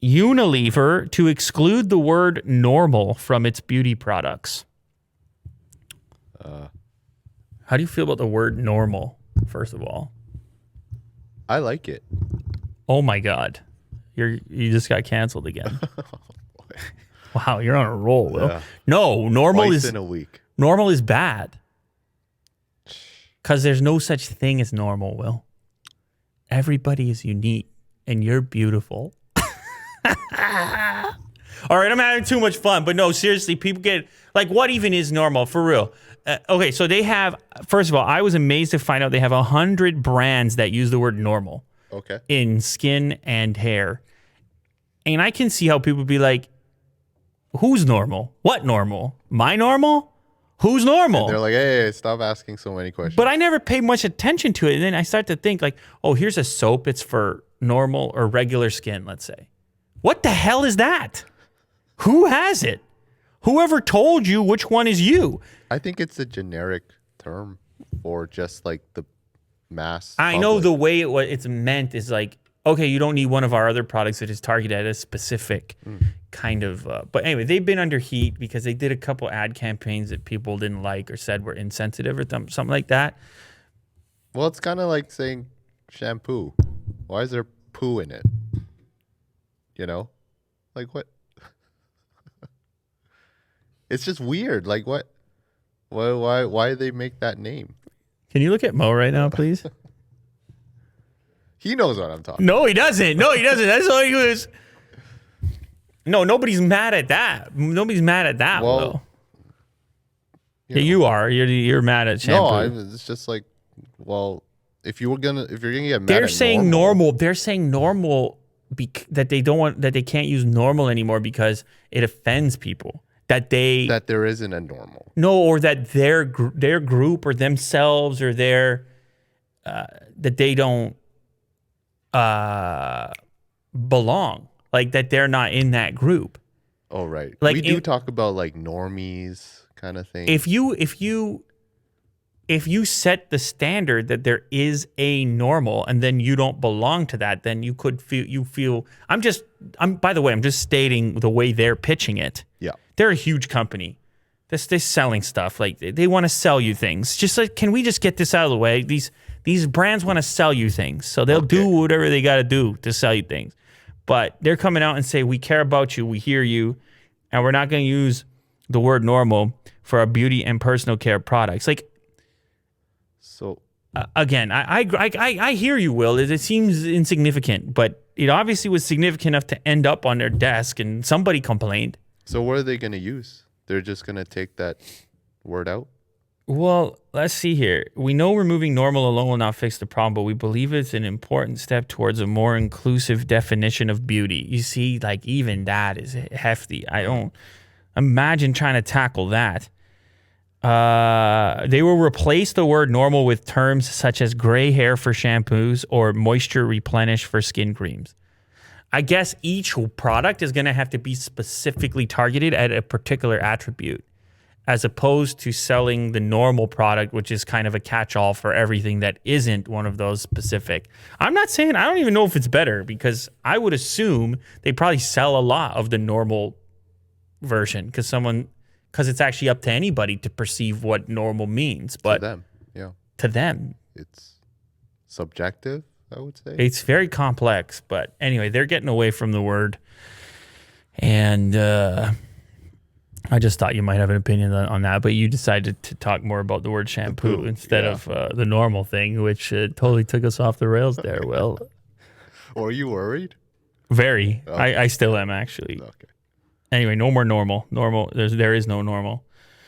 Unilever to exclude the word normal from its beauty products. How do you feel about the word normal, first of all? I like it. Oh my God. You just got canceled again. Wow, you're on a roll, Will. Yeah. No, Twice in a week. Normal is bad. Because there's no such thing as normal, Will. Everybody is unique, and you're beautiful. All right, I'm having too much fun, but no, seriously, people get, like, what even is normal, for real? Okay, so they have, first of all, I was amazed to find out they have 100 brands that use the word normal. Okay. In skin and hair. And I can see how people be like, who's normal? What normal? My normal? Who's normal? And they're like, hey, stop asking so many questions. But I never paid much attention to it. And then I start to think like, oh, here's a soap. It's for normal or regular skin, let's say. What the hell is that? Who has it? Whoever told you which one is you? I think it's a generic term for just like the mass I public. know the way it's meant is like, okay, you don't need one of our other products that is targeted at a specific kind of, but anyway, they've been under heat because they did a couple ad campaigns that people didn't like or said were insensitive or something like that. Well, it's kind of like saying shampoo. Why is there poo in it? You know? Like what? It's just weird. Like what? Why did they make that name? Can you look at Mo right now, please? He knows what I'm talking about. No, he doesn't. That's all he was. No, nobody's mad at that. Nobody's mad at that, well, Will. Yeah, you are. You're mad at shampoo. No, it's just like, well, if you're gonna get mad they're at saying normal. They're saying normal that they don't want, that they can't use normal anymore because it offends people. That there isn't a normal. No, or that their group or themselves or their that they don't belong, like that they're not in that group. Oh right, like we do talk about like normies kind of thing. If you set the standard that there is a normal and then you don't belong to that, then you could feel. By the way, I'm just stating the way they're pitching it. Yeah, they're a huge company. They're selling stuff. Like they want to sell you things. Just like, can we just get this out of the way? These brands want to sell you things, so they'll do whatever they got to do to sell you things. But they're coming out and say, we care about you, we hear you, and we're not going to use the word normal for our beauty and personal care products. Like, so again, I hear you, Will. It seems insignificant, but it obviously was significant enough to end up on their desk, and somebody complained. So what are they going to use? They're just going to take that word out? Well, let's see here. We know removing normal alone will not fix the problem, but we believe it's an important step towards a more inclusive definition of beauty. You see, like, even that is hefty. I don't imagine trying to tackle that. They will replace the word normal with terms such as gray hair for shampoos or moisture replenish for skin creams. I guess each product is going to have to be specifically targeted at a particular attribute, as opposed to selling the normal product, which is kind of a catch-all for everything that isn't one of those specific. I'm not saying, I don't even know if it's better, because I would assume they probably sell a lot of the normal version because it's actually up to anybody to perceive what normal means. But to them, yeah. To them. It's subjective, I would say. It's very complex, but anyway, they're getting away from the word. And I just thought you might have an opinion on that, but you decided to talk more about the word shampoo instead of the normal thing, which totally took us off the rails there, Will. Were you worried? Very. Okay. I still am, actually. Okay. Anyway, no more normal. There is no normal.